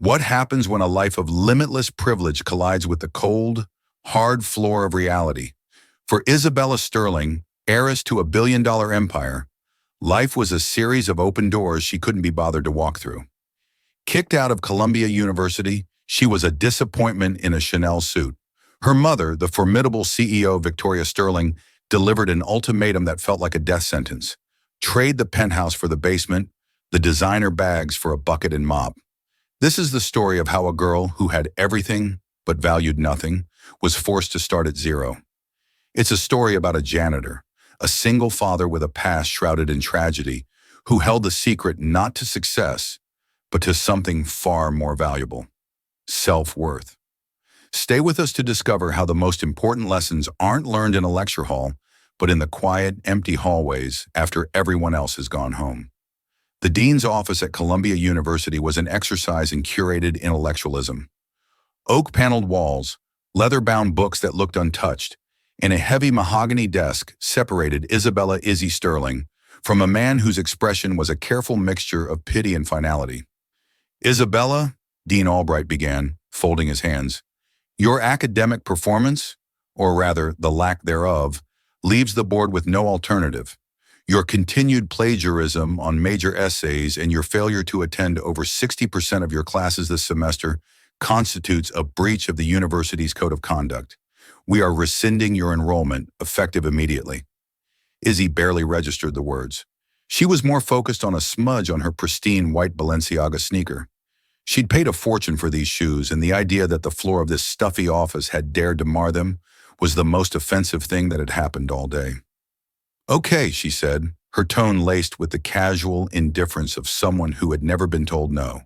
What happens when a life of limitless privilege collides with the cold, hard floor of reality? For Isabella Sterling, heiress to a billion-dollar empire, life was a series of open doors she couldn't be bothered to walk through. Kicked out of Columbia University, she was a disappointment in a Chanel suit. Her mother, the formidable CEO Victoria Sterling, delivered an ultimatum that felt like a death sentence. Trade the penthouse for the basement, the designer bags for a bucket and mop. This is the story of how a girl who had everything but valued nothing was forced to start at zero. It's a story about a janitor, a single father with a past shrouded in tragedy, who held the secret not to success, but to something far more valuable: self-worth. Stay with us to discover how the most important lessons aren't learned in a lecture hall, but in the quiet, empty hallways after everyone else has gone home. The dean's office at Columbia University was an exercise in curated intellectualism. Oak-paneled walls, leather-bound books that looked untouched, and a heavy mahogany desk separated Isabella "Izzy" Sterling from a man whose expression was a careful mixture of pity and finality. "Isabella," Dean Albright began, folding his hands, "your academic performance, or rather the lack thereof, leaves the board with no alternative. Your continued plagiarism on major essays and your failure to attend over 60% of your classes this semester constitutes a breach of the university's code of conduct. We are rescinding your enrollment, effective immediately." Izzy barely registered the words. She was more focused on a smudge on her pristine white Balenciaga sneaker. She'd paid a fortune for these shoes, and the idea that the floor of this stuffy office had dared to mar them was the most offensive thing that had happened all day. "Okay," she said, her tone laced with the casual indifference of someone who had never been told no.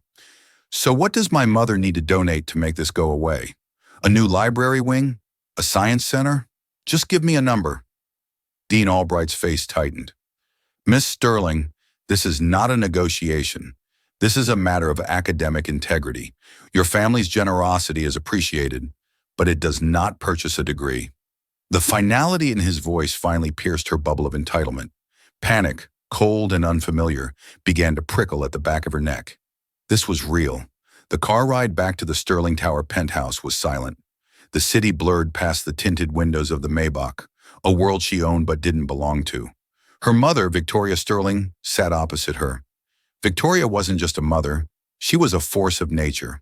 "So what does my mother need to donate to make this go away? A new library wing? A science center? Just give me a number." Dean Albright's face tightened. "Miss Sterling, this is not a negotiation. This is a matter of academic integrity. Your family's generosity is appreciated, but it does not purchase a degree." The finality in his voice finally pierced her bubble of entitlement. Panic, cold and unfamiliar, began to prickle at the back of her neck. This was real. The car ride back to the Sterling Tower penthouse was silent. The city blurred past the tinted windows of the Maybach, a world she owned but didn't belong to. Her mother, Victoria Sterling, sat opposite her. Victoria wasn't just a mother, she was a force of nature.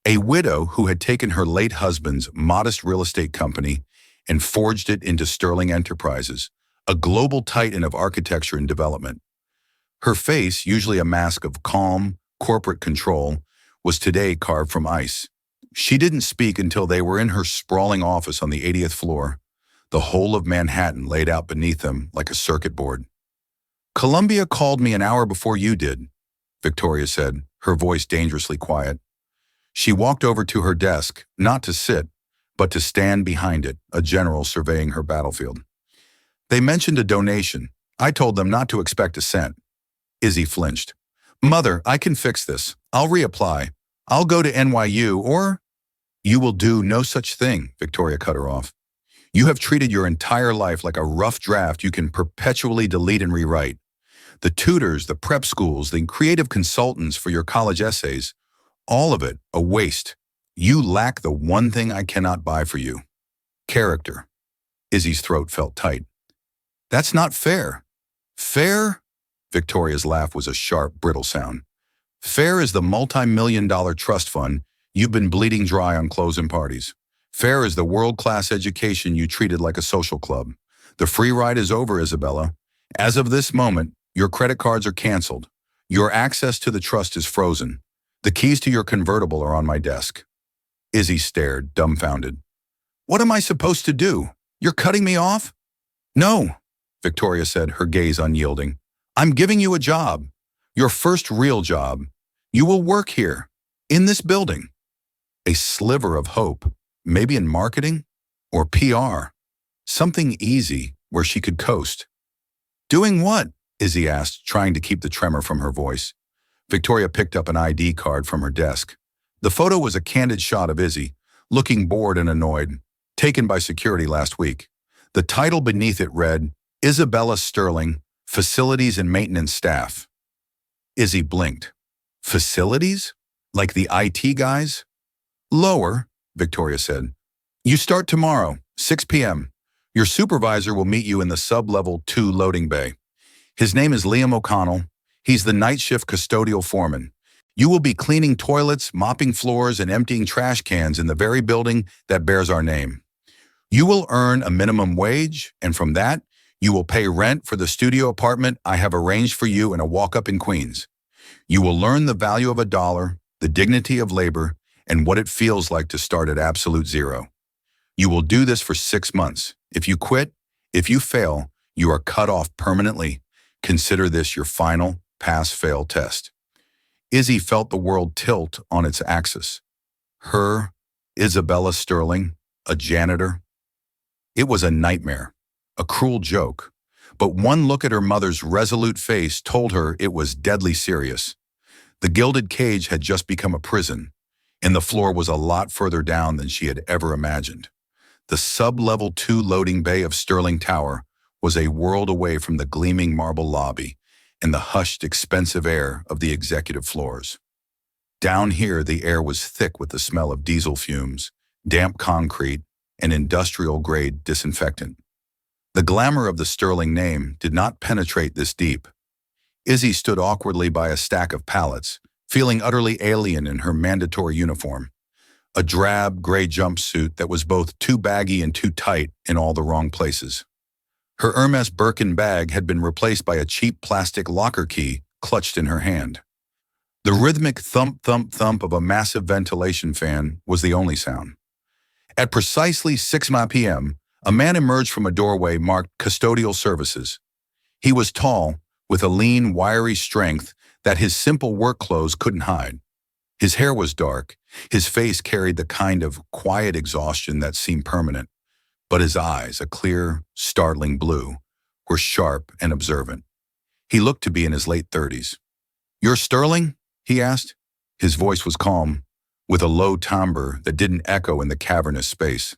A widow who had taken her late husband's modest real estate company and forged it into Sterling Enterprises, a global titan of architecture and development. Her face, usually a mask of calm, corporate control, was today carved from ice. She didn't speak until they were in her sprawling office on the 80th floor, the whole of Manhattan laid out beneath them like a circuit board. "Columbia called me an hour before you did," Victoria said, her voice dangerously quiet. She walked over to her desk, not to sit, but to stand behind it, a general surveying her battlefield. "They mentioned a donation. I told them not to expect a cent." Izzy flinched. "Mother, I can fix this. I'll reapply. I'll go to NYU, or—" "You will do no such thing," Victoria cut her off. "You have treated your entire life like a rough draft you can perpetually delete and rewrite. The tutors, the prep schools, the creative consultants for your college essays, all of it a waste. You lack the one thing I cannot buy for you: character." Izzy's throat felt tight. "That's not fair." "Fair?" Victoria's laugh was a sharp, brittle sound. "Fair is the multi-million-dollar trust fund you've been bleeding dry on closing parties. Fair is the world-class education you treated like a social club. The free ride is over, Isabella. As of this moment, your credit cards are canceled. Your access to the trust is frozen. The keys to your convertible are on my desk." Izzy stared, dumbfounded. "What am I supposed to do? You're cutting me off?" "No," Victoria said, her gaze unyielding. "I'm giving you a job. Your first real job. You will work here, in this building." A sliver of hope, maybe in marketing or PR. Something easy where she could coast. "Doing what?" Izzy asked, trying to keep the tremor from her voice. Victoria picked up an ID card from her desk. The photo was a candid shot of Izzy, looking bored and annoyed, taken by security last week. The title beneath it read, "Isabella Sterling, Facilities and Maintenance Staff." Izzy blinked. Facilities? Like the IT guys? Lower, Victoria said. You start tomorrow, 6 p.m. Your supervisor will meet you in the sub-level 2 loading bay. His name is Liam O'Connell. He's the night shift custodial foreman. You will be cleaning toilets, mopping floors, and emptying trash cans in the very building that bears our name. You will earn a minimum wage, and from that, you will pay rent for the studio apartment I have arranged for you in a walk-up in Queens. You will learn the value of a dollar, the dignity of labor, and what it feels like to start at absolute zero. You will do this for 6 months. If you quit, if you fail, you are cut off permanently. Consider this your final pass-fail test. Izzy felt the world tilt on its axis. Her, Isabella Sterling, a janitor. It was a nightmare, a cruel joke. But one look at her mother's resolute face told her it was deadly serious. The gilded cage had just become a prison, and the floor was a lot further down than she had ever imagined. The sub-level 2 loading bay of Sterling Tower was a world away from the gleaming marble lobby and the hushed, expensive air of the executive floors. Down here, the air was thick with the smell of diesel fumes, damp concrete, and industrial-grade disinfectant. The glamour of the Sterling name did not penetrate this deep. Izzy stood awkwardly by a stack of pallets, feeling utterly alien in her mandatory uniform, a drab, gray jumpsuit that was both too baggy and too tight in all the wrong places. Her Hermes Birkin bag had been replaced by a cheap plastic locker key clutched in her hand. The rhythmic thump-thump-thump of a massive ventilation fan was the only sound. At precisely 6 p.m., a man emerged from a doorway marked Custodial Services. He was tall, with a lean, wiry strength that his simple work clothes couldn't hide. His hair was dark, his face carried the kind of quiet exhaustion that seemed permanent, but his eyes, a clear, startling blue, were sharp and observant. He looked to be in his late 30s. "You're Sterling?" he asked. His voice was calm, with a low timbre that didn't echo in the cavernous space.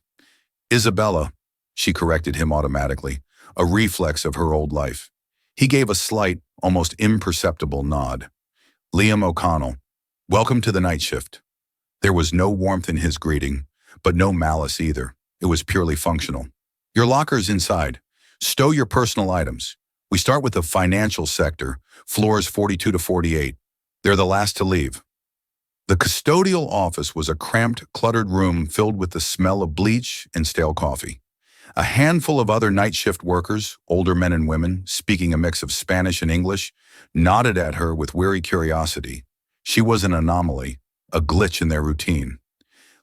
"Isabella," she corrected him automatically, a reflex of her old life. He gave a slight, almost imperceptible nod. "Liam O'Connell. Welcome to the night shift." There was no warmth in his greeting, but no malice either. It was purely functional. "Your locker's inside. Stow your personal items. We start with the financial sector, floors 42 to 48. They're the last to leave." The custodial office was a cramped, cluttered room filled with the smell of bleach and stale coffee. A handful of other night shift workers, older men and women, speaking a mix of Spanish and English, nodded at her with weary curiosity. She was an anomaly, a glitch in their routine.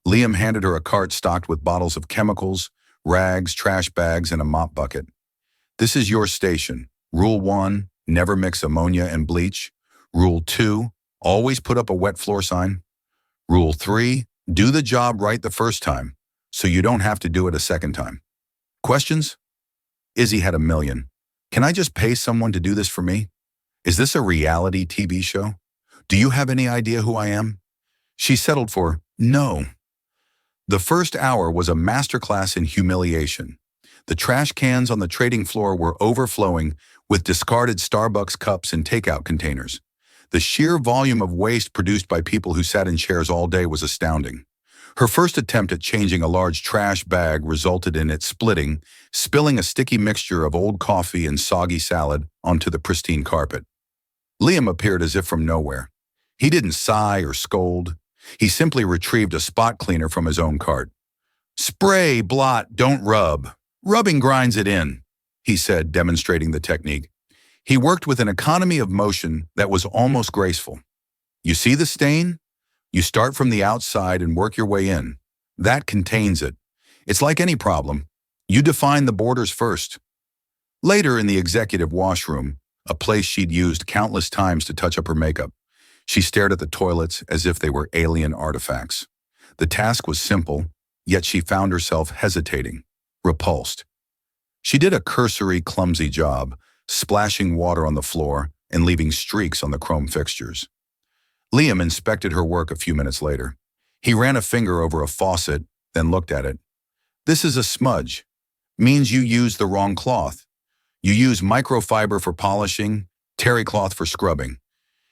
Liam handed her a cart stocked with bottles of chemicals, rags, trash bags, and a mop bucket. "This is your station. Rule 1, never mix ammonia and bleach. Rule 2, always put up a wet floor sign. Rule 3, do the job right the first time, so you don't have to do it a second time. Questions?" Izzy had a million. "Can I just pay someone to do this for me? Is this a reality TV show? Do you have any idea who I am?" She settled for no. The first hour was a masterclass in humiliation. The trash cans on the trading floor were overflowing with discarded Starbucks cups and takeout containers. The sheer volume of waste produced by people who sat in chairs all day was astounding. Her first attempt at changing a large trash bag resulted in it splitting, spilling a sticky mixture of old coffee and soggy salad onto the pristine carpet. Liam appeared as if from nowhere. He didn't sigh or scold. He simply retrieved a spot cleaner from his own cart. "Spray, blot, don't rub. Rubbing grinds it in," he said, demonstrating the technique. He worked with an economy of motion that was almost graceful. "You see the stain? You start from the outside and work your way in. That contains it. It's like any problem. You define the borders first." Later in the executive washroom, a place she'd used countless times to touch up her makeup, she stared at the toilets as if they were alien artifacts. The task was simple, yet she found herself hesitating, repulsed. She did a cursory, clumsy job, splashing water on the floor and leaving streaks on the chrome fixtures. Liam inspected her work a few minutes later. He ran a finger over a faucet, then looked at it. "This is a smudge. Means you use the wrong cloth. You use microfiber for polishing, terry cloth for scrubbing.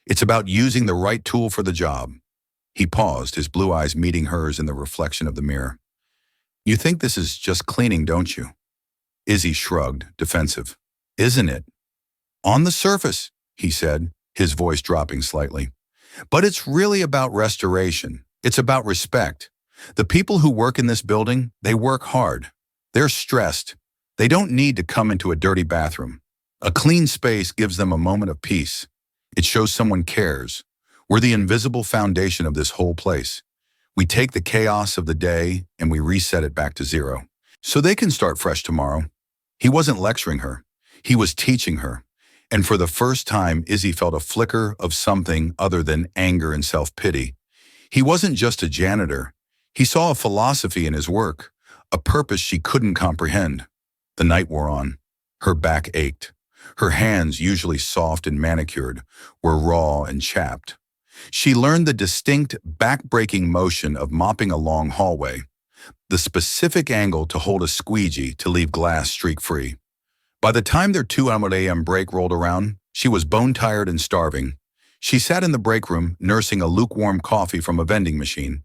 It's about using the right tool for the job." He paused, his blue eyes meeting hers in the reflection of the mirror. You think this is just cleaning, don't you? Izzy shrugged, defensive. Isn't it? On the surface, he said, his voice dropping slightly. But it's really about restoration. It's about respect. The people who work in this building, they work hard. They're stressed. They don't need to come into a dirty bathroom. A clean space gives them a moment of peace. It shows someone cares. We're the invisible foundation of this whole place. We take the chaos of the day and we reset it back to zero. So they can start fresh tomorrow. He wasn't lecturing her. He was teaching her. And for the first time, Izzy felt a flicker of something other than anger and self-pity. He wasn't just a janitor. He saw a philosophy in his work, a purpose she couldn't comprehend. The night wore on. Her back ached. Her hands, usually soft and manicured, were raw and chapped. She learned the distinct, back-breaking motion of mopping a long hallway, the specific angle to hold a squeegee to leave glass streak-free. By the time their 2 a.m. break rolled around, she was bone-tired and starving. She sat in the break room, nursing a lukewarm coffee from a vending machine.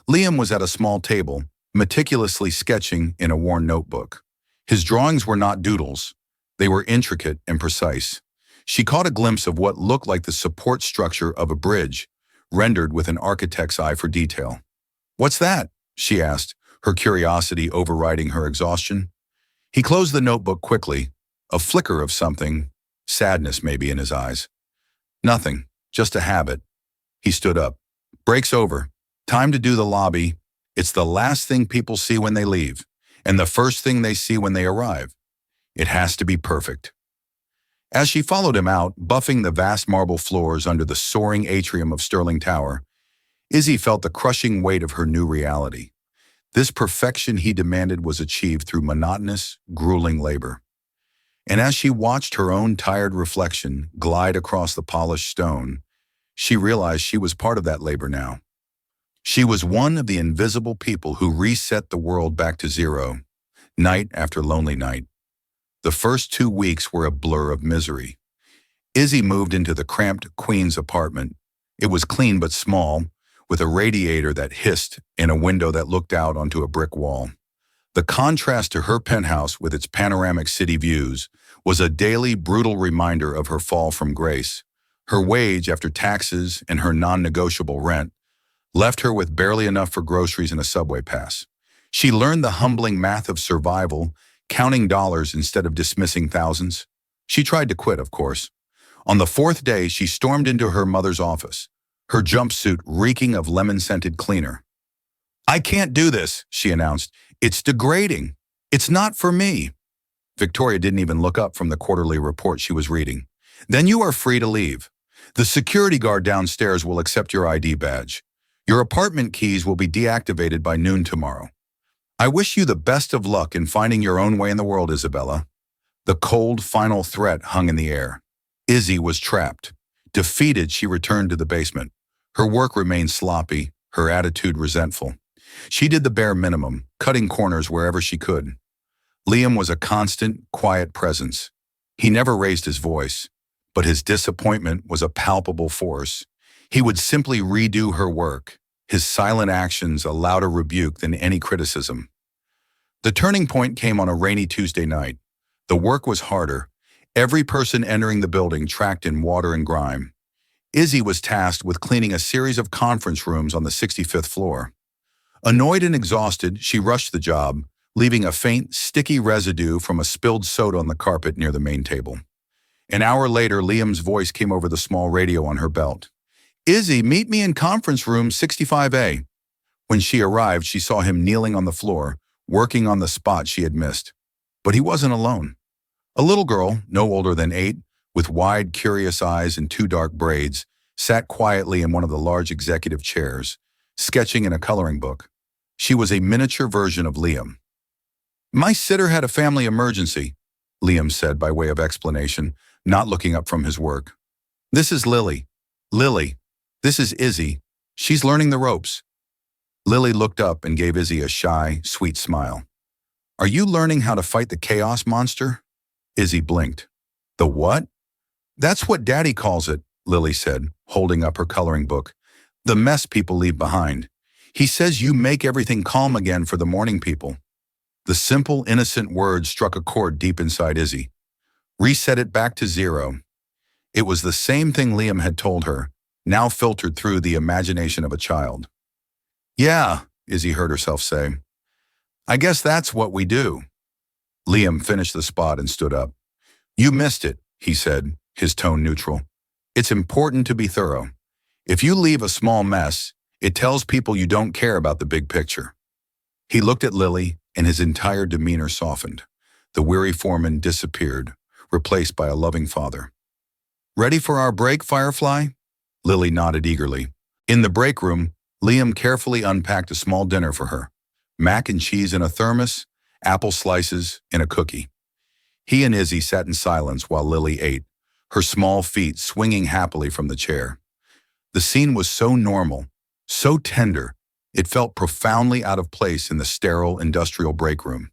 Liam was at a small table, meticulously sketching in a worn notebook. His drawings were not doodles. They were intricate and precise. She caught a glimpse of what looked like the support structure of a bridge, rendered with an architect's eye for detail. "What's that?" she asked, her curiosity overriding her exhaustion. He closed the notebook quickly, a flicker of something, sadness maybe, in his eyes. "Nothing, just a habit." He stood up. "Break's over. Time to do the lobby. It's the last thing people see when they leave, and the first thing they see when they arrive. It has to be perfect." As she followed him out, buffing the vast marble floors under the soaring atrium of Sterling Tower, Izzy felt the crushing weight of her new reality. This perfection he demanded was achieved through monotonous, grueling labor. And as she watched her own tired reflection glide across the polished stone, she realized she was part of that labor now. She was one of the invisible people who reset the world back to zero, night after lonely night. The first 2 weeks were a blur of misery. Izzy moved into the cramped Queen's apartment. It was clean but small, with a radiator that hissed and a window that looked out onto a brick wall. The contrast to her penthouse with its panoramic city views was a daily brutal reminder of her fall from grace. Her wage after taxes and her non-negotiable rent left her with barely enough for groceries and a subway pass. She learned the humbling math of survival, counting dollars instead of dismissing thousands. She tried to quit, of course. On the 4th day, she stormed into her mother's office, her jumpsuit reeking of lemon-scented cleaner. "I can't do this," she announced. "It's degrading. It's not for me." Victoria didn't even look up from the quarterly report she was reading. "Then you are free to leave. The security guard downstairs will accept your ID badge. Your apartment keys will be deactivated by noon tomorrow. I wish you the best of luck in finding your own way in the world, Isabella." The cold, final threat hung in the air. Izzy was trapped. Defeated, she returned to the basement. Her work remained sloppy, her attitude resentful. She did the bare minimum, cutting corners wherever she could. Liam was a constant, quiet presence. He never raised his voice, but his disappointment was a palpable force. He would simply redo her work, his silent actions a louder rebuke than any criticism. The turning point came on a rainy Tuesday night. The work was harder. Every person entering the building tracked in water and grime. Izzy was tasked with cleaning a series of conference rooms on the 65th floor. Annoyed and exhausted, she rushed the job, leaving a faint, sticky residue from a spilled soda on the carpet near the main table. An hour later, Liam's voice came over the small radio on her belt. "Izzy, meet me in conference room 65A. When she arrived, she saw him kneeling on the floor, working on the spot she had missed. But he wasn't alone. A little girl, no older than 8, with wide, curious eyes and 2 dark braids, sat quietly in one of the large executive chairs, sketching in a coloring book. She was a miniature version of Liam. "My sitter had a family emergency," Liam said by way of explanation, not looking up from his work. "This is Lily. Lily, this is Izzy. She's learning the ropes." Lily looked up and gave Izzy a shy, sweet smile. "Are you learning how to fight the chaos monster?" Izzy blinked. "The what?" "That's what Daddy calls it," Lily said, holding up her coloring book. The mess people leave behind. He says you make everything calm again for the morning people. The simple, innocent words struck a chord deep inside Izzy. Reset it back to zero. It was the same thing Liam had told her, now filtered through the imagination of a child. Yeah, Izzy heard herself say. I guess that's what we do. Liam finished the spot and stood up. You missed it, he said, his tone neutral. It's important to be thorough. If you leave a small mess, it tells people you don't care about the big picture. He looked at Lily, and his entire demeanor softened. The weary foreman disappeared, replaced by a loving father. Ready for our break, Firefly? Lily nodded eagerly. In the break room, Liam carefully unpacked a small dinner for her. Mac and cheese in a thermos, apple slices, and a cookie. He and Izzy sat in silence while Lily ate, her small feet swinging happily from the chair. The scene was so normal, so tender, it felt profoundly out of place in the sterile industrial break room.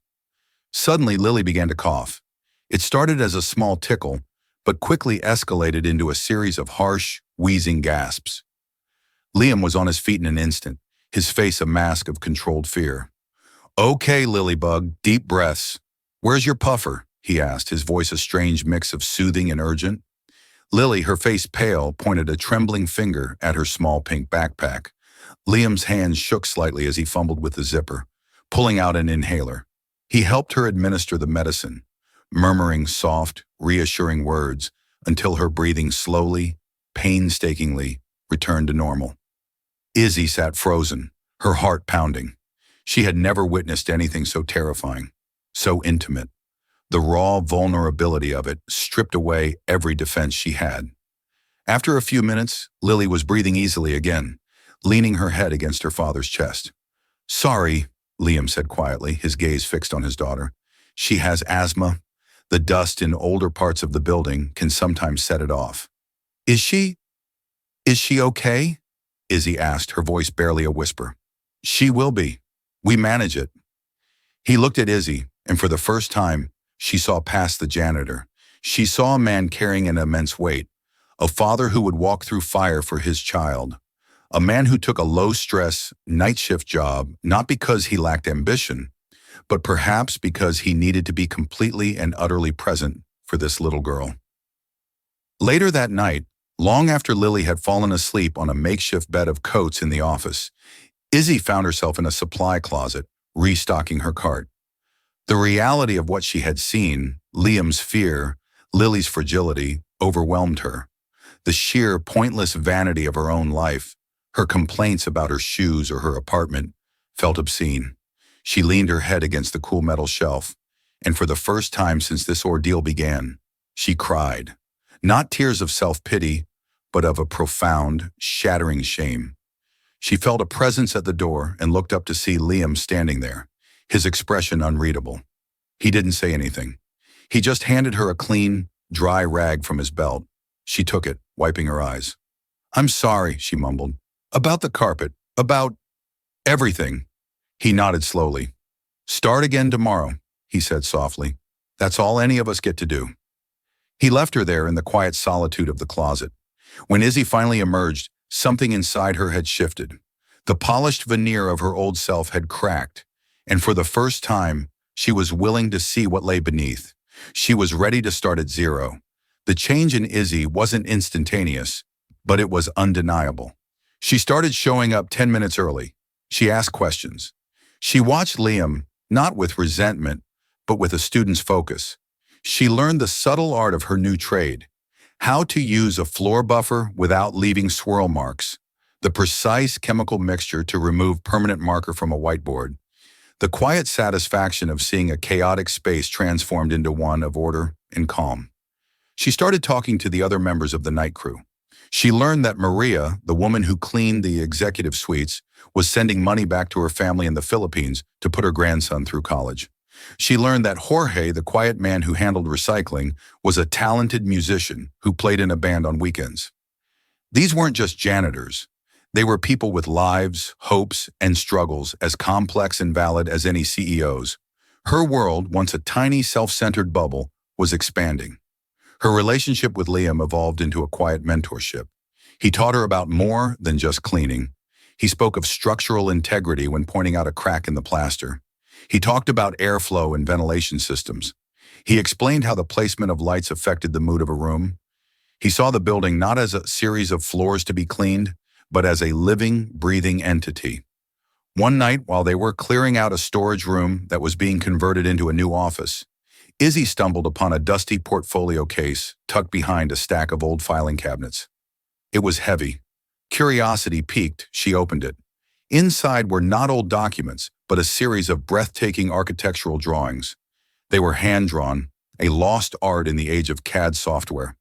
Suddenly, Lily began to cough. It started as a small tickle, but quickly escalated into a series of harsh, wheezing gasps. Liam was on his feet in an instant, his face a mask of controlled fear. Okay, Lilybug, deep breaths. Where's your puffer? He asked, his voice a strange mix of soothing and urgent. Lily, her face pale, pointed a trembling finger at her small pink backpack. Liam's hands shook slightly as he fumbled with the zipper, pulling out an inhaler. He helped her administer the medicine, murmuring soft, reassuring words until her breathing slowly, painstakingly, returned to normal. Izzy sat frozen, her heart pounding. She had never witnessed anything so terrifying, so intimate. The raw vulnerability of it stripped away every defense she had. After a few minutes, Lily was breathing easily again, leaning her head against her father's chest. Sorry, Liam said quietly, his gaze fixed on his daughter. She has asthma. The dust in older parts of the building can sometimes set it off. Is she okay? Izzy asked, her voice barely a whisper. She will be. We manage it. He looked at Izzy, and for the first time, she saw past the janitor. She saw a man carrying an immense weight, a father who would walk through fire for his child, a man who took a low-stress, night-shift job not because he lacked ambition, but perhaps because he needed to be completely and utterly present for this little girl. Later that night, long after Lily had fallen asleep on a makeshift bed of coats in the office, Izzy found herself in a supply closet, restocking her cart. The reality of what she had seen, Liam's fear, Lily's fragility, overwhelmed her. The sheer, pointless vanity of her own life, her complaints about her shoes or her apartment, felt obscene. She leaned her head against the cool metal shelf, and for the first time since this ordeal began, she cried. Not tears of self-pity, but of a profound, shattering shame. She felt a presence at the door and looked up to see Liam standing there, his expression unreadable. He didn't say anything. He just handed her a clean, dry rag from his belt. She took it, wiping her eyes. I'm sorry, she mumbled. About the carpet, about everything. He nodded slowly. Start again tomorrow, he said softly. That's all any of us get to do. He left her there in the quiet solitude of the closet. When Izzy finally emerged, something inside her had shifted. The polished veneer of her old self had cracked, and for the first time, she was willing to see what lay beneath. She was ready to start at zero. The change in Izzy wasn't instantaneous, but it was undeniable. She started showing up 10 minutes early. She asked questions. She watched Liam, not with resentment, but with a student's focus. She learned the subtle art of her new trade, how to use a floor buffer without leaving swirl marks, the precise chemical mixture to remove permanent marker from a whiteboard, the quiet satisfaction of seeing a chaotic space transformed into one of order and calm. She started talking to the other members of the night crew. She learned that Maria, the woman who cleaned the executive suites, was sending money back to her family in the Philippines to put her grandson through college. She learned that Jorge, the quiet man who handled recycling, was a talented musician who played in a band on weekends. These weren't just janitors. They were people with lives, hopes, and struggles as complex and valid as any CEOs. Her world, once a tiny, self-centered bubble, was expanding. Her relationship with Liam evolved into a quiet mentorship. He taught her about more than just cleaning. He spoke of structural integrity when pointing out a crack in the plaster. He talked about airflow and ventilation systems. He explained how the placement of lights affected the mood of a room. He saw the building not as a series of floors to be cleaned, but as a living, breathing entity. One night, while they were clearing out a storage room that was being converted into a new office, Izzy stumbled upon a dusty portfolio case tucked behind a stack of old filing cabinets. It was heavy. Curiosity piqued, she opened it. Inside were not old documents, but a series of breathtaking architectural drawings. They were hand-drawn, a lost art in the age of CAD software.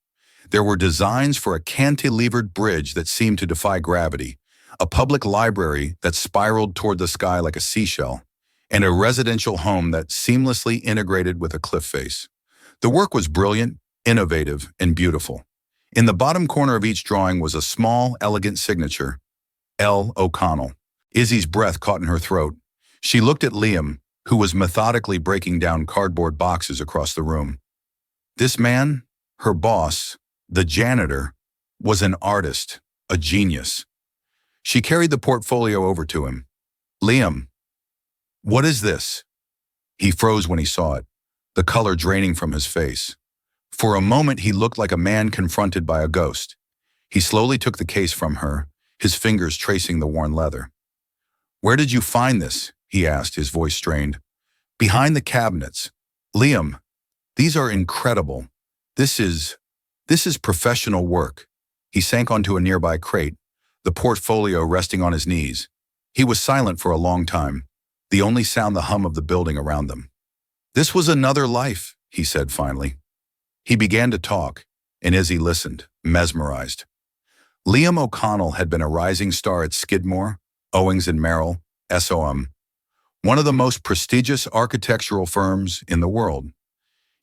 There were designs for a cantilevered bridge that seemed to defy gravity, a public library that spiraled toward the sky like a seashell, and a residential home that seamlessly integrated with a cliff face. The work was brilliant, innovative, and beautiful. In the bottom corner of each drawing was a small, elegant signature, L. O'Connell. Izzy's breath caught in her throat. She looked at Liam, who was methodically breaking down cardboard boxes across the room. This man, her boss, the janitor, was an artist, a genius. She carried the portfolio over to him. Liam, what is this? He froze when he saw it, the color draining from his face. For a moment, he looked like a man confronted by a ghost. He slowly took the case from her, his fingers tracing the worn leather. Where did you find this? He asked, his voice strained. Behind the cabinets. Liam, these are incredible. This is professional work. He sank onto a nearby crate, the portfolio resting on his knees. He was silent for a long time, the only sound the hum of the building around them. This was another life, he said finally. He began to talk, and Izzy listened, mesmerized. Liam O'Connell had been a rising star at Skidmore, Owings and Merrill, SOM, one of the most prestigious architectural firms in the world.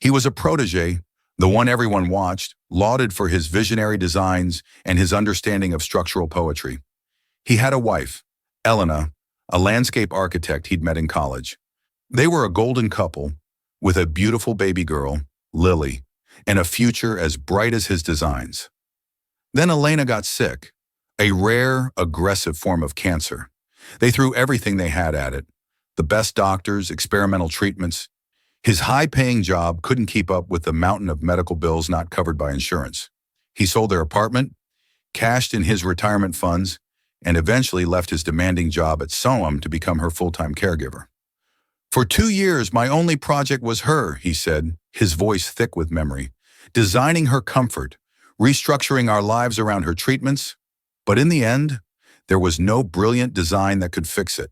He was a protege, the one everyone watched, lauded for his visionary designs and his understanding of structural poetry. He had a wife, Elena, a landscape architect he'd met in college. They were a golden couple, with a beautiful baby girl, Lily, and a future as bright as his designs. Then Elena got sick, a rare, aggressive form of cancer. They threw everything they had at it, the best doctors, experimental treatments. His high-paying job couldn't keep up with the mountain of medical bills not covered by insurance. He sold their apartment, cashed in his retirement funds, and eventually left his demanding job at SOM to become her full-time caregiver. For 2 years, my only project was her, he said, his voice thick with memory, designing her comfort, restructuring our lives around her treatments. But in the end, there was no brilliant design that could fix it.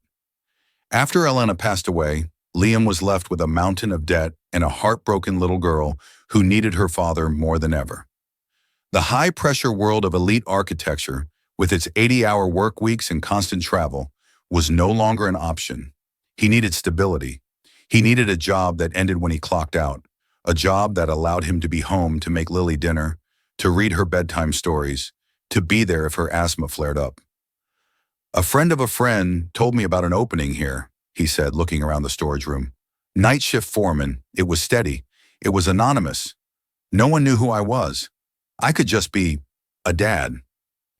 After Elena passed away, Liam was left with a mountain of debt and a heartbroken little girl who needed her father more than ever. The high-pressure world of elite architecture, with its 80-hour work weeks and constant travel, was no longer an option. He needed stability. He needed a job that ended when he clocked out, a job that allowed him to be home to make Lily dinner, to read her bedtime stories, to be there if her asthma flared up. A friend of a friend told me about an opening here, he said, looking around the storage room. Night shift foreman. It was steady. It was anonymous. No one knew who I was. I could just be a dad.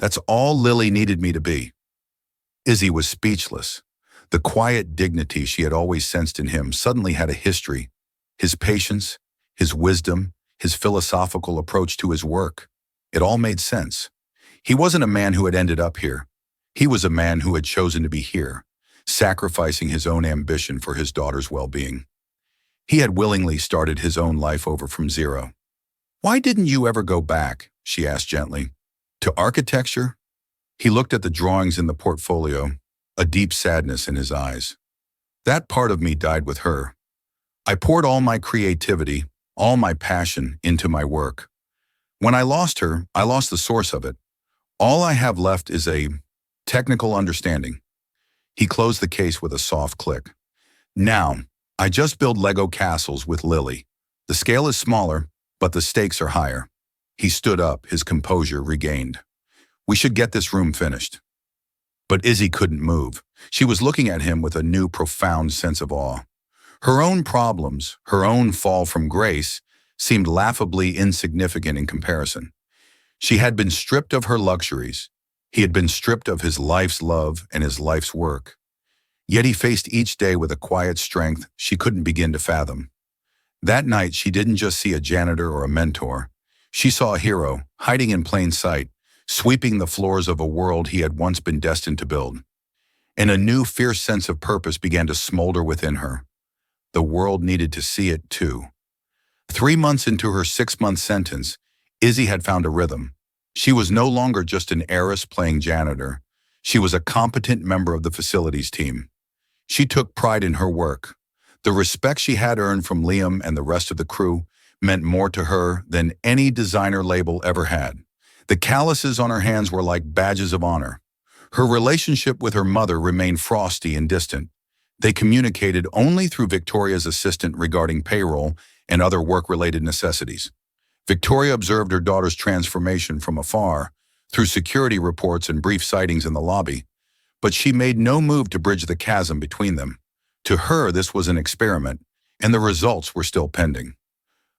That's all Lily needed me to be. Izzy was speechless. The quiet dignity she had always sensed in him suddenly had a history. His patience, his wisdom, his philosophical approach to his work. It all made sense. He wasn't a man who had ended up here. He was a man who had chosen to be here, sacrificing his own ambition for his daughter's well-being. He had willingly started his own life over from zero. Why didn't you ever go back, she asked gently, to architecture? He looked at the drawings in the portfolio, a deep sadness in his eyes. That part of me died with her. I poured all my creativity, all my passion into my work. When I lost her, I lost the source of it. All I have left is a technical understanding. He closed the case with a soft click. Now, I just build Lego castles with Lily. The scale is smaller, but the stakes are higher. He stood up, his composure regained. We should get this room finished. But Izzy couldn't move. She was looking at him with a new, profound sense of awe. Her own problems, her own fall from grace, seemed laughably insignificant in comparison. She had been stripped of her luxuries. He had been stripped of his life's love and his life's work. Yet he faced each day with a quiet strength she couldn't begin to fathom. That night, she didn't just see a janitor or a mentor. She saw a hero, hiding in plain sight, sweeping the floors of a world he had once been destined to build. And a new, fierce sense of purpose began to smolder within her. The world needed to see it, too. 3 months into her 6-month sentence, Izzy had found a rhythm. She was no longer just an heiress playing janitor. She was a competent member of the facilities team. She took pride in her work. The respect she had earned from Liam and the rest of the crew meant more to her than any designer label ever had. The calluses on her hands were like badges of honor. Her relationship with her mother remained frosty and distant. They communicated only through Victoria's assistant regarding payroll and other work-related necessities. Victoria observed her daughter's transformation from afar, through security reports and brief sightings in the lobby, but she made no move to bridge the chasm between them. To her, this was an experiment, and the results were still pending.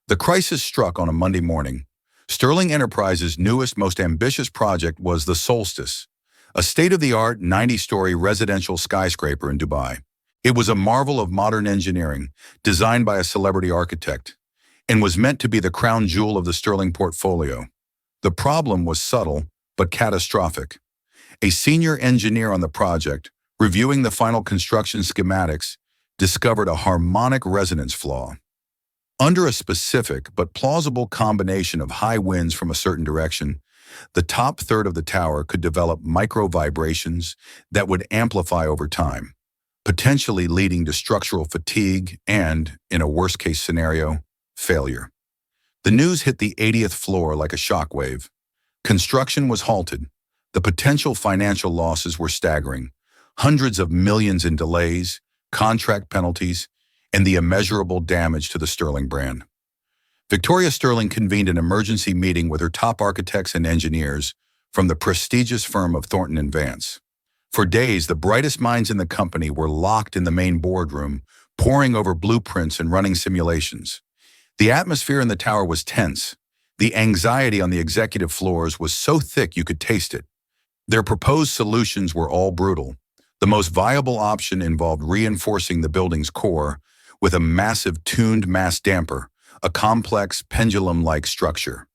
The crisis struck on a Monday morning. Sterling Enterprises' newest, most ambitious project was the Solstice, a state-of-the-art 90-story residential skyscraper in Dubai. It was a marvel of modern engineering, designed by a celebrity architect, and was meant to be the crown jewel of the Sterling portfolio. The problem was subtle, but catastrophic. A senior engineer on the project, reviewing the final construction schematics, discovered a harmonic resonance flaw. Under a specific but plausible combination of high winds from a certain direction, the top third of the tower could develop micro-vibrations that would amplify over time, potentially leading to structural fatigue and, in a worst-case scenario, failure. The news hit the 80th floor like a shockwave. Construction was halted. The potential financial losses were staggering. Hundreds of millions in delays, contract penalties, and the immeasurable damage to the Sterling brand. Victoria Sterling convened an emergency meeting with her top architects and engineers from the prestigious firm of Thornton & Vance. For days, the brightest minds in the company were locked in the main boardroom, poring over blueprints and running simulations. The atmosphere in the tower was tense. The anxiety on the executive floors was so thick you could taste it. Their proposed solutions were all brutal. The most viable option involved reinforcing the building's core with a massive tuned mass damper, a complex pendulum-like structure.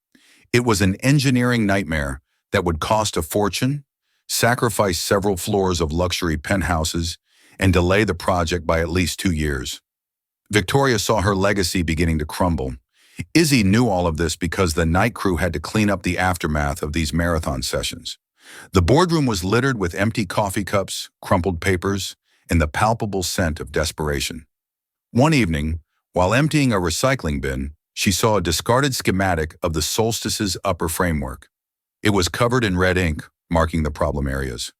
It was an engineering nightmare that would cost a fortune, sacrifice several floors of luxury penthouses, and delay the project by at least 2 years. Victoria saw her legacy beginning to crumble. Izzy knew all of this because the night crew had to clean up the aftermath of these marathon sessions. The boardroom was littered with empty coffee cups, crumpled papers, and the palpable scent of desperation. One evening, while emptying a recycling bin, she saw a discarded schematic of the Solstice's upper framework. It was covered in red ink, marking the problem areas.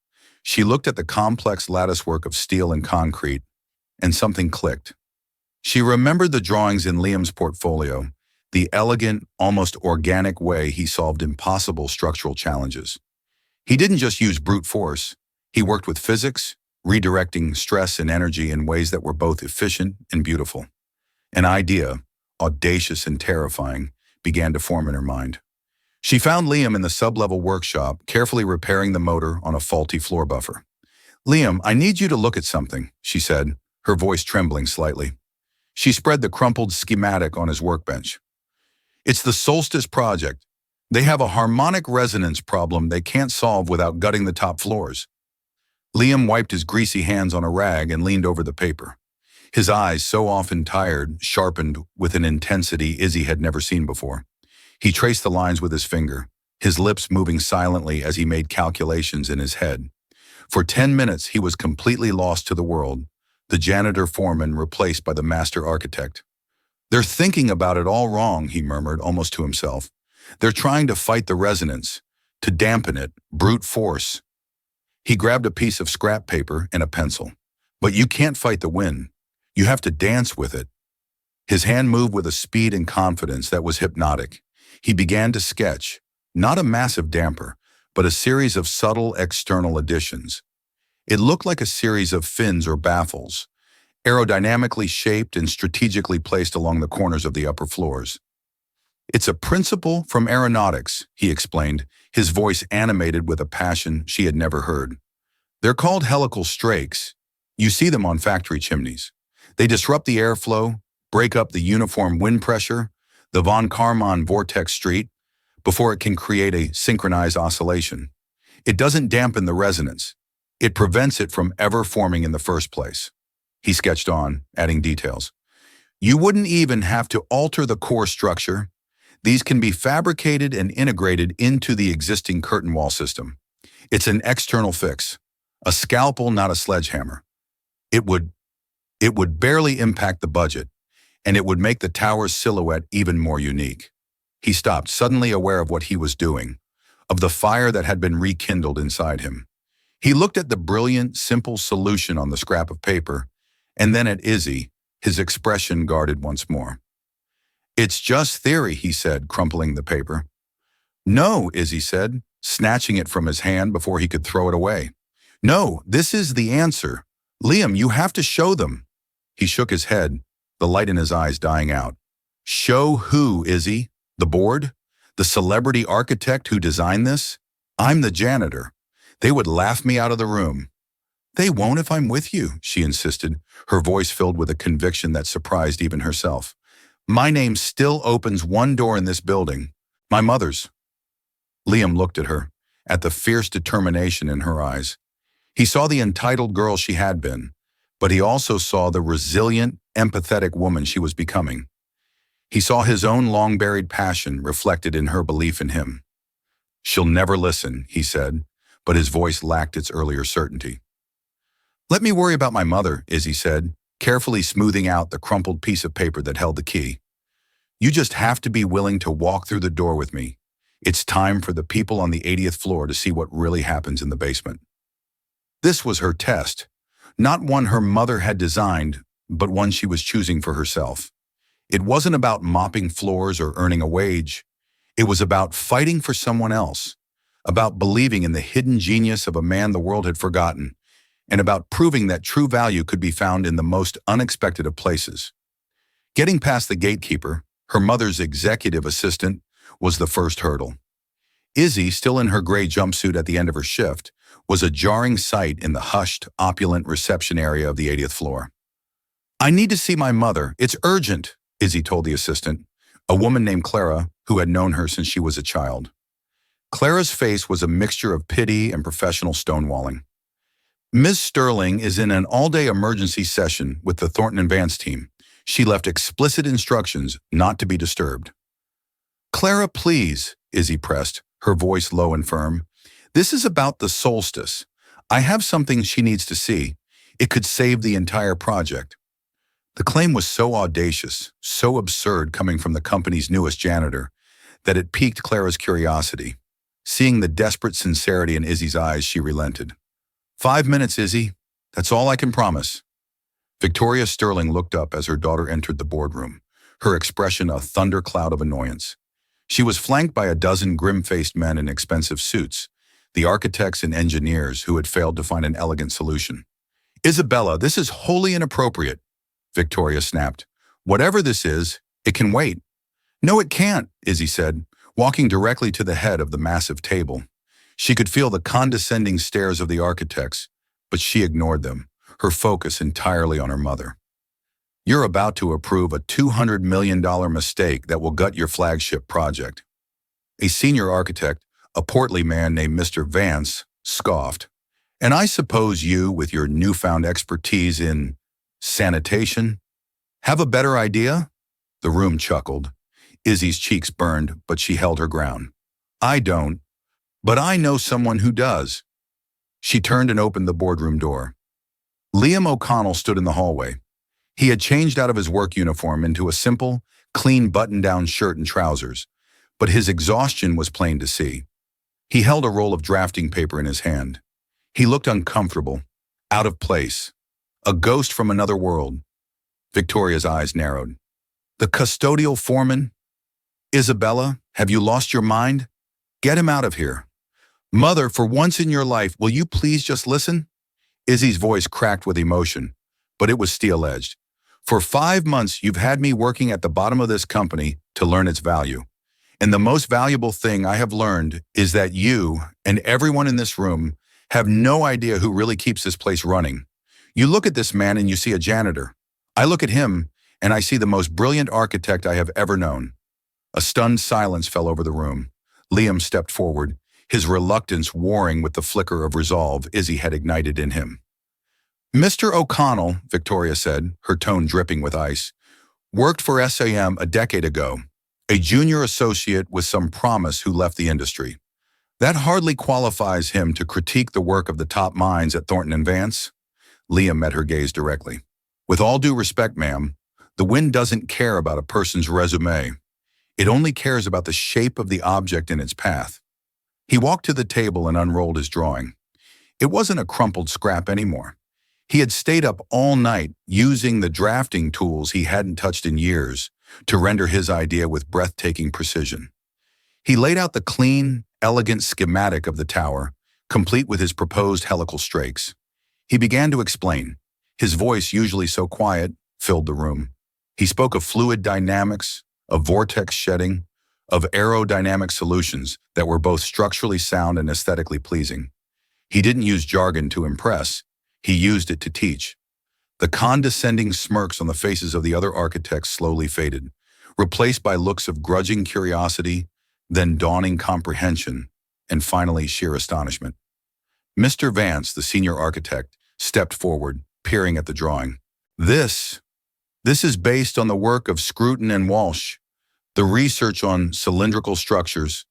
She looked at the complex latticework of steel and concrete, and something clicked. She remembered the drawings in Liam's portfolio, the elegant, almost organic way he solved impossible structural challenges. He didn't just use brute force. He worked with physics, redirecting stress and energy in ways that were both efficient and beautiful. An idea, audacious and terrifying, began to form in her mind. She found Liam in the sub-level workshop, carefully repairing the motor on a faulty floor buffer. "Liam, I need you to look at something," she said, her voice trembling slightly. She spread the crumpled schematic on his workbench. "It's the Solstice project. They have a harmonic resonance problem they can't solve without gutting the top floors." Liam wiped his greasy hands on a rag and leaned over the paper. His eyes, so often tired, sharpened with an intensity Izzy had never seen before. He traced the lines with his finger, his lips moving silently as he made calculations in his head. For 10 minutes, he was completely lost to the world, the janitor foreman replaced by the master architect. "They're thinking about it all wrong," he murmured, almost to himself. "They're trying to fight the resonance, to dampen it, brute force." He grabbed a piece of scrap paper and a pencil. "But you can't fight the wind. You have to dance with it." His hand moved with a speed and confidence that was hypnotic. He began to sketch, not a massive damper, but a series of subtle external additions. It looked like a series of fins or baffles, aerodynamically shaped and strategically placed along the corners of the upper floors. It's a principle from aeronautics, he explained, his voice animated with a passion she had never heard. They're called helical strakes. You see them on factory chimneys. They disrupt the airflow, break up the uniform wind pressure, the von Karman vortex street, before it can create a synchronized oscillation. It doesn't dampen the resonance. It prevents it from ever forming in the first place. He sketched on, adding details. You wouldn't even have to alter the core structure. These can be fabricated and integrated into the existing curtain wall system. It's an external fix, a scalpel, not a sledgehammer. It would barely impact the budget, and it would make the tower's silhouette even more unique. He stopped, suddenly aware of what he was doing, of the fire that had been rekindled inside him. He looked at the brilliant, simple solution on the scrap of paper, and then at Izzy, his expression guarded once more. It's just theory, he said, crumpling the paper. No, Izzy said, snatching it from his hand before he could throw it away. No, this is the answer. Liam, you have to show them. He shook his head, the light in his eyes dying out. Show who, Izzy? The board? The celebrity architect who designed this? I'm the janitor. They would laugh me out of the room. They won't if I'm with you, she insisted, her voice filled with a conviction that surprised even herself. My name still opens one door in this building. My mother's. Liam looked at her, at the fierce determination in her eyes. He saw the entitled girl she had been, but he also saw the resilient, empathetic woman she was becoming. He saw his own long-buried passion reflected in her belief in him. She'll never listen, he said, but his voice lacked its earlier certainty. Let me worry about my mother, Izzy said, carefully smoothing out the crumpled piece of paper that held the key. You just have to be willing to walk through the door with me. It's time for the people on the 80th floor to see what really happens in the basement. This was her test, not one her mother had designed, but one she was choosing for herself. It wasn't about mopping floors or earning a wage. It was about fighting for someone else, about believing in the hidden genius of a man the world had forgotten, and about proving that true value could be found in the most unexpected of places. Getting past the gatekeeper, her mother's executive assistant, was the first hurdle. Izzy, still in her gray jumpsuit at the end of her shift, was a jarring sight in the hushed, opulent reception area of the 80th floor. I need to see my mother. It's urgent, Izzy told the assistant, a woman named Clara who had known her since she was a child. Clara's face was a mixture of pity and professional stonewalling. Ms. Sterling is in an all-day emergency session with the Thornton and Vance team. She left explicit instructions not to be disturbed. Clara, please, Izzy pressed, her voice low and firm. This is about the solstice. I have something she needs to see. It could save the entire project. The claim was so audacious, so absurd coming from the company's newest janitor, that it piqued Clara's curiosity. Seeing the desperate sincerity in Izzy's eyes, she relented. 5 minutes, Izzy. That's all I can promise. Victoria Sterling looked up as her daughter entered the boardroom, her expression a thundercloud of annoyance. She was flanked by a dozen grim-faced men in expensive suits, the architects and engineers who had failed to find an elegant solution. Isabella, this is wholly inappropriate, Victoria snapped. Whatever this is, it can wait. No, it can't, Izzy said, walking directly to the head of the massive table. She could feel the condescending stares of the architects, but she ignored them, her focus entirely on her mother. You're about to approve a $200 million mistake that will gut your flagship project. A senior architect, a portly man named Mr. Vance, scoffed. And I suppose you, with your newfound expertise in sanitation, have a better idea? The room chuckled. Izzy's cheeks burned, but she held her ground. I don't, but I know someone who does. She turned and opened the boardroom door. Liam O'Connell stood in the hallway. He had changed out of his work uniform into a simple, clean button-down shirt and trousers, but his exhaustion was plain to see. He held a roll of drafting paper in his hand. He looked uncomfortable, out of place, a ghost from another world. Victoria's eyes narrowed. The custodial foreman? Isabella, have you lost your mind? Get him out of here. Mother, for once in your life, will you please just listen? Izzy's voice cracked with emotion, but it was steel-edged. For 5 months, you've had me working at the bottom of this company to learn its value. And the most valuable thing I have learned is that you and everyone in this room have no idea who really keeps this place running. You look at this man and you see a janitor. I look at him and I see the most brilliant architect I have ever known. A stunned silence fell over the room. Liam stepped forward, his reluctance warring with the flicker of resolve Izzy had ignited in him. Mr. O'Connell, Victoria said, her tone dripping with ice, worked for SAM a decade ago, a junior associate with some promise who left the industry. That hardly qualifies him to critique the work of the top minds at Thornton and Vance. Liam met her gaze directly. With all due respect, ma'am, the wind doesn't care about a person's resume. It only cares about the shape of the object in its path. He walked to the table and unrolled his drawing. It wasn't a crumpled scrap anymore. He had stayed up all night using the drafting tools he hadn't touched in years to render his idea with breathtaking precision. He laid out the clean, elegant schematic of the tower, complete with his proposed helical strakes. He began to explain. His voice, usually so quiet, filled the room. He spoke of fluid dynamics, of vortex shedding, of aerodynamic solutions that were both structurally sound and aesthetically pleasing. He didn't use jargon to impress. He used it to teach. The condescending smirks on the faces of the other architects slowly faded, replaced by looks of grudging curiosity, then dawning comprehension, and finally sheer astonishment. Mr. Vance, the senior architect, stepped forward, peering at the drawing. This is based on the work of Scruton and Walsh, the research on cylindrical structures.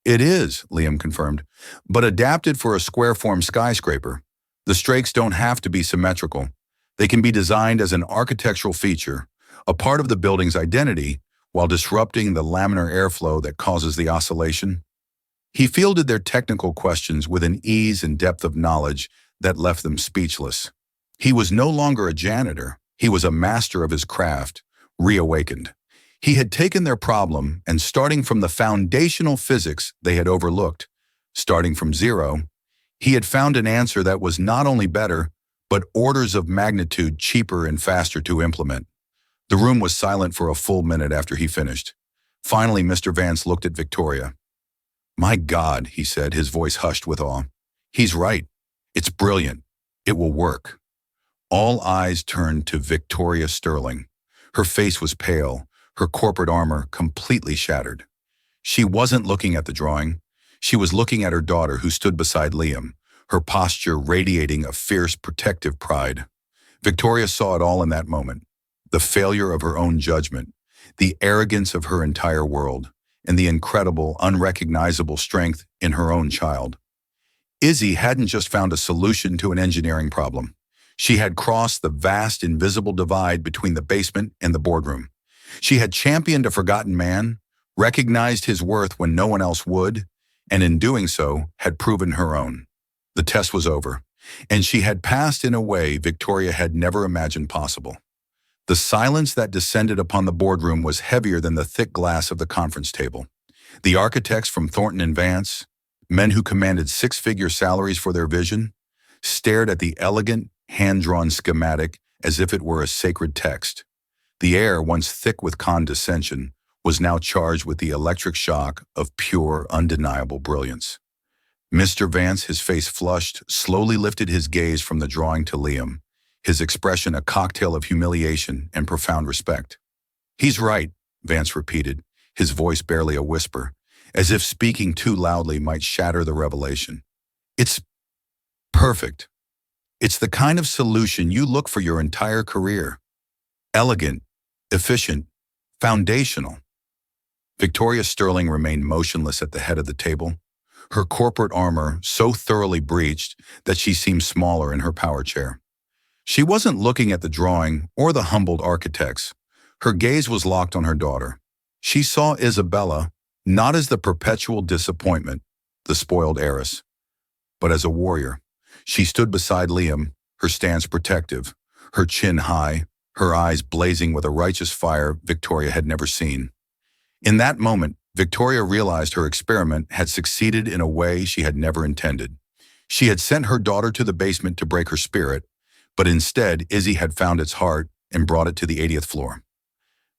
It is, Liam confirmed, but adapted for a square-form skyscraper. The strakes don't have to be symmetrical. They can be designed as an architectural feature, a part of the building's identity, while disrupting the laminar airflow that causes the oscillation. He fielded their technical questions with an ease and depth of knowledge that left them speechless. He was no longer a janitor. He was a master of his craft, reawakened. He had taken their problem and, starting from the foundational physics they had overlooked, starting from zero, he had found an answer that was not only better, but orders of magnitude cheaper and faster to implement. The room was silent for a full minute after he finished. Finally, Mr. Vance looked at Victoria. "My God," he said, his voice hushed with awe. "He's right. It's brilliant. It will work." All eyes turned to Victoria Sterling. Her face was pale, her corporate armor completely shattered. She wasn't looking at the drawing. She was looking at her daughter, who stood beside Liam, her posture radiating a fierce, protective pride. Victoria saw it all in that moment. The failure of her own judgment, the arrogance of her entire world, and the incredible, unrecognizable strength in her own child. Izzy hadn't just found a solution to an engineering problem. She had crossed the vast, invisible divide between the basement and the boardroom. She had championed a forgotten man, recognized his worth when no one else would, and in doing so, had proven her own. The test was over, and she had passed in a way Victoria had never imagined possible. The silence that descended upon the boardroom was heavier than the thick glass of the conference table. The architects from Thornton and Vance, men who commanded six-figure salaries for their vision, stared at the elegant, hand-drawn schematic as if it were a sacred text. The air, once thick with condescension, was now charged with the electric shock of pure, undeniable brilliance. Mr. Vance, his face flushed, slowly lifted his gaze from the drawing to Liam, his expression a cocktail of humiliation and profound respect. "He's right," Vance repeated, his voice barely a whisper, as if speaking too loudly might shatter the revelation. "It's perfect. It's the kind of solution you look for your entire career. Elegant, efficient, foundational." Victoria Sterling remained motionless at the head of the table, her corporate armor so thoroughly breached that she seemed smaller in her power chair. She wasn't looking at the drawing or the humbled architects. Her gaze was locked on her daughter. She saw Isabella not as the perpetual disappointment, the spoiled heiress, but as a warrior. She stood beside Liam, her stance protective, her chin high, her eyes blazing with a righteous fire Victoria had never seen. In that moment, Victoria realized her experiment had succeeded in a way she had never intended. She had sent her daughter to the basement to break her spirit, but instead Izzy had found its heart and brought it to the 80th floor.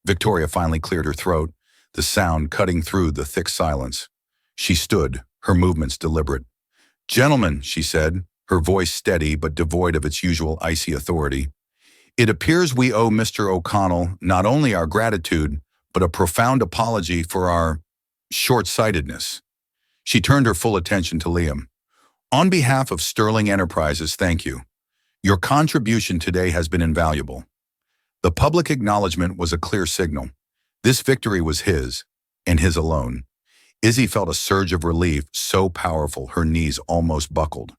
Victoria finally cleared her throat, the sound cutting through the thick silence. She stood, her movements deliberate. "Gentlemen," she said, her voice steady but devoid of its usual icy authority, "it appears we owe Mr. O'Connell not only our gratitude, but a profound apology for our short-sightedness." She turned her full attention to Liam. "On behalf of Sterling Enterprises, thank you. Your contribution today has been invaluable." The public acknowledgement was a clear signal. This victory was his, and his alone. Izzy felt a surge of relief so powerful her knees almost buckled.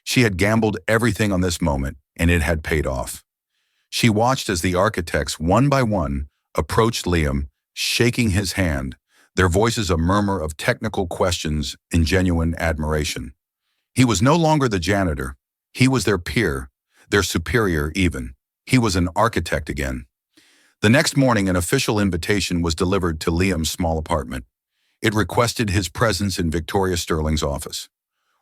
She had gambled everything on this moment, and it had paid off. She watched as the architects, one by one, approached Liam, shaking his hand, their voices a murmur of technical questions and genuine admiration. He was no longer the janitor. He was their peer, their superior even. He was an architect again. The next morning, an official invitation was delivered to Liam's small apartment. It requested his presence in Victoria Sterling's office.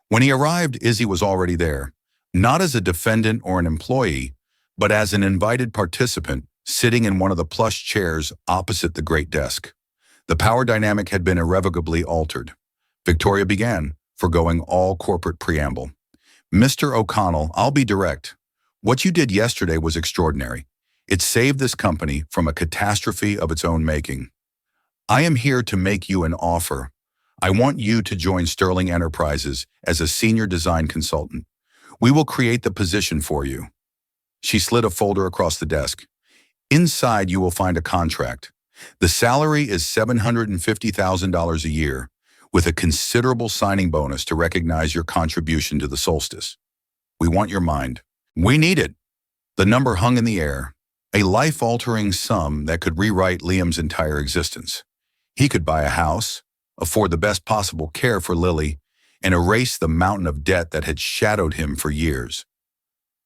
When he arrived, Izzy was already there, not as a defendant or an employee, but as an invited participant, sitting in one of the plush chairs opposite the great desk. The power dynamic had been irrevocably altered. Victoria began, foregoing all corporate preamble. "Mr. O'Connell, I'll be direct. What you did yesterday was extraordinary. It saved this company from a catastrophe of its own making. I am here to make you an offer. I want you to join Sterling Enterprises as a senior design consultant. We will create the position for you." She slid a folder across the desk. "Inside, you will find a contract. The salary is $750,000 a year, with a considerable signing bonus to recognize your contribution to the solstice. We want your mind. We need it." The number hung in the air, a life-altering sum that could rewrite Liam's entire existence. He could buy a house, afford the best possible care for Lily, and erase the mountain of debt that had shadowed him for years.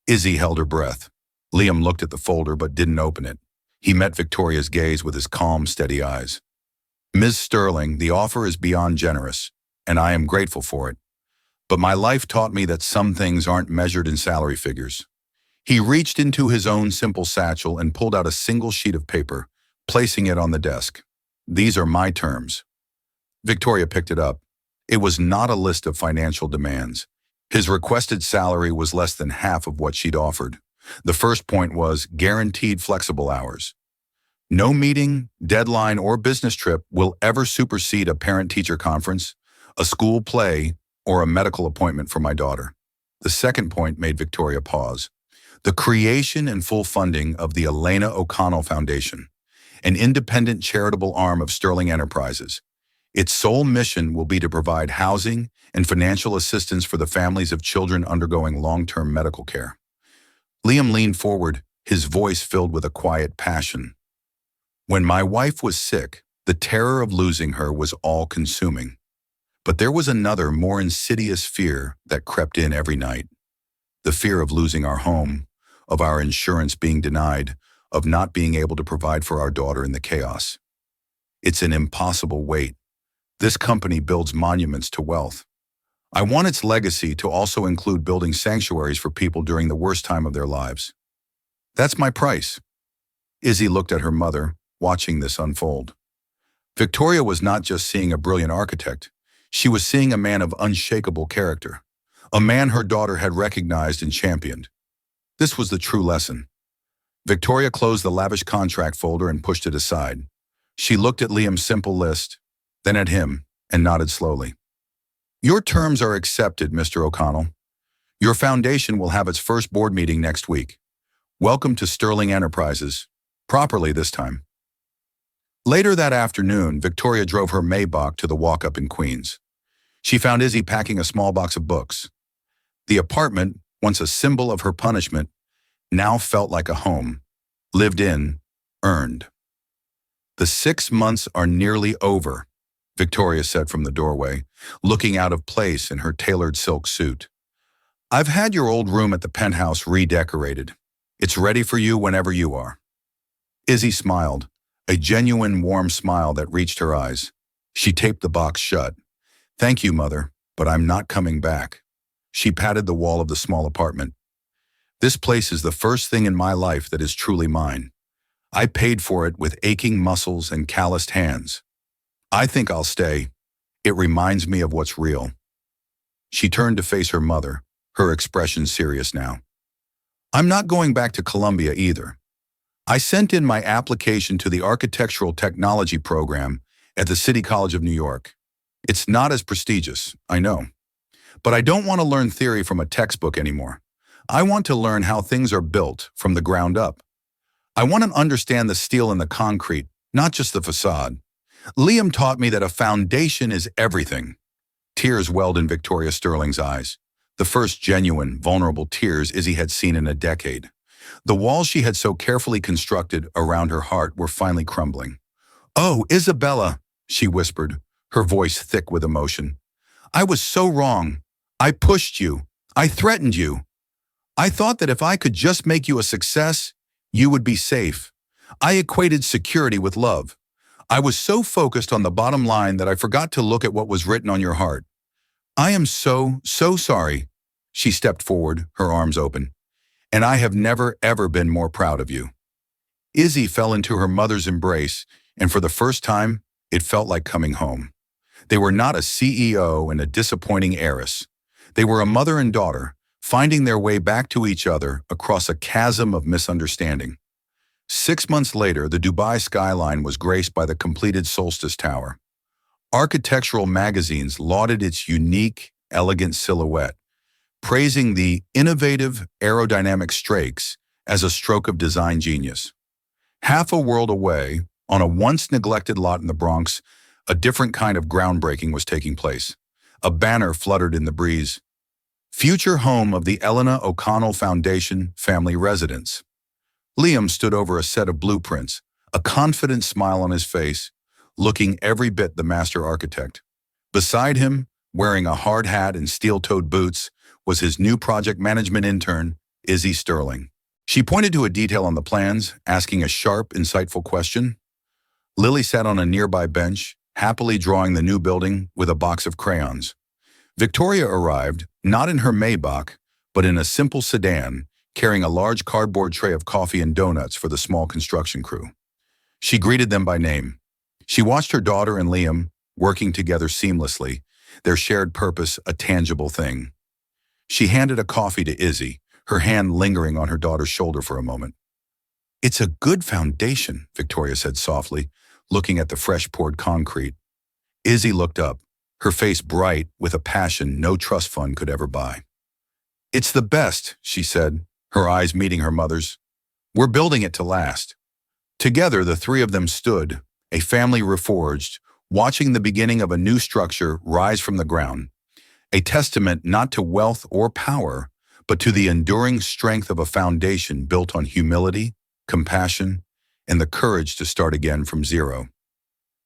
Izzy held her breath. Liam looked at the folder but didn't open it. He met Victoria's gaze with his calm, steady eyes. "Ms. Sterling, the offer is beyond generous, and I am grateful for it. But my life taught me that some things aren't measured in salary figures." He reached into his own simple satchel and pulled out a single sheet of paper, placing it on the desk. "These are my terms." Victoria picked it up. It was not a list of financial demands. His requested salary was less than half of what she'd offered. The first point was guaranteed flexible hours. "No meeting, deadline, or business trip will ever supersede a parent-teacher conference, a school play, or a medical appointment for my daughter." The second point made Victoria pause. "The creation and full funding of the Elena O'Connell Foundation, an independent charitable arm of Sterling Enterprises. Its sole mission will be to provide housing and financial assistance for the families of children undergoing long-term medical care." Liam leaned forward, his voice filled with a quiet passion. "When my wife was sick, the terror of losing her was all-consuming. But there was another, more insidious fear that crept in every night. The fear of losing our home, of our insurance being denied, of not being able to provide for our daughter in the chaos. It's an impossible weight. This company builds monuments to wealth. I want its legacy to also include building sanctuaries for people during the worst time of their lives. That's my price." Izzy looked at her mother, watching this unfold. Victoria was not just seeing a brilliant architect. She was seeing a man of unshakable character, a man her daughter had recognized and championed. This was the true lesson. Victoria closed the lavish contract folder and pushed it aside. She looked at Liam's simple list, then at him, and nodded slowly. "Your terms are accepted, Mr. O'Connell. Your foundation will have its first board meeting next week. Welcome to Sterling Enterprises, properly this time." Later that afternoon, Victoria drove her Maybach to the walk-up in Queens. She found Izzy packing a small box of books. The apartment, once a symbol of her punishment, now felt like a home, lived in, earned. "The 6 months are nearly over," Victoria said from the doorway, looking out of place in her tailored silk suit. "I've had your old room at the penthouse redecorated. It's ready for you whenever you are." Izzy smiled, a genuine warm smile that reached her eyes. She taped the box shut. "Thank you, Mother, but I'm not coming back." She patted the wall of the small apartment. "This place is the first thing in my life that is truly mine. I paid for it with aching muscles and calloused hands. I think I'll stay. It reminds me of what's real. She turned to face her mother, her expression serious now. I'm not going back to Columbia either. I sent in my application to the Architectural Technology program at the City College of New York. It's not as prestigious, I know. But I don't want to learn theory from a textbook anymore. I want to learn how things are built from the ground up. I want to understand the steel and the concrete, not just the facade. Liam taught me that a foundation is everything. Tears welled in Victoria Sterling's eyes, the first genuine, vulnerable tears Izzy had seen in a decade. The walls she had so carefully constructed around her heart were finally crumbling. "Oh, Isabella," she whispered, her voice thick with emotion. "I was so wrong. I pushed you. I threatened you. I thought that if I could just make you a success, you would be safe. I equated security with love. I was so focused on the bottom line that I forgot to look at what was written on your heart. I am so sorry." She stepped forward, her arms open. "And I have never, ever been more proud of you." Izzy fell into her mother's embrace, and for the first time, it felt like coming home. They were not a CEO and a disappointing heiress. They were a mother and daughter, finding their way back to each other across a chasm of misunderstanding. 6 months later, the Dubai skyline was graced by the completed Solstice Tower. Architectural magazines lauded its unique, elegant silhouette, praising the innovative aerodynamic strakes as a stroke of design genius. Half a world away, on a once-neglected lot in the Bronx, a different kind of groundbreaking was taking place. A banner fluttered in the breeze. "Future home of the Elena O'Connell Foundation Family Residence." Liam stood over a set of blueprints, a confident smile on his face, looking every bit the master architect. Beside him, wearing a hard hat and steel-toed boots, was his new project management intern, Izzy Sterling. She pointed to a detail on the plans, asking a sharp, insightful question. Lily sat on a nearby bench, happily drawing the new building with a box of crayons. Victoria arrived, not in her Maybach, but in a simple sedan, carrying a large cardboard tray of coffee and donuts for the small construction crew. She greeted them by name. She watched her daughter and Liam, working together seamlessly, their shared purpose a tangible thing. She handed a coffee to Izzy, her hand lingering on her daughter's shoulder for a moment. "It's a good foundation," Victoria said softly, looking at the fresh-poured concrete. Izzy looked up, her face bright with a passion no trust fund could ever buy. "It's the best," she said, her eyes meeting her mother's. "We're building it to last." Together, the three of them stood, a family reforged, watching the beginning of a new structure rise from the ground, a testament not to wealth or power, but to the enduring strength of a foundation built on humility, compassion, and the courage to start again from zero.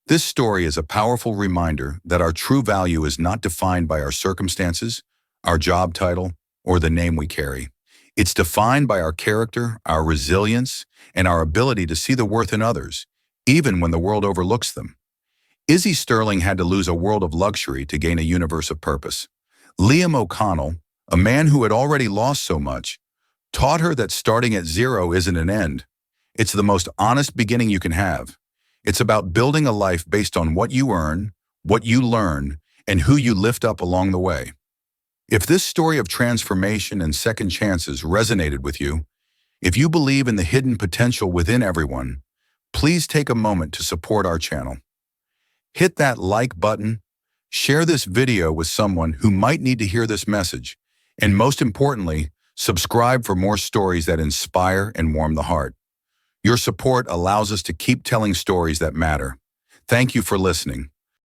This story is a powerful reminder that our true value is not defined by our circumstances, our job title, or the name we carry. It's defined by our character, our resilience, and our ability to see the worth in others, even when the world overlooks them. Izzy Sterling had to lose a world of luxury to gain a universe of purpose. Liam O'Connell, a man who had already lost so much, taught her that starting at zero isn't an end. It's the most honest beginning you can have. It's about building a life based on what you earn, what you learn, and who you lift up along the way. If this story of transformation and second chances resonated with you, if you believe in the hidden potential within everyone, please take a moment to support our channel. Hit that like button, share this video with someone who might need to hear this message, and most importantly, subscribe for more stories that inspire and warm the heart. Your support allows us to keep telling stories that matter. Thank you for listening.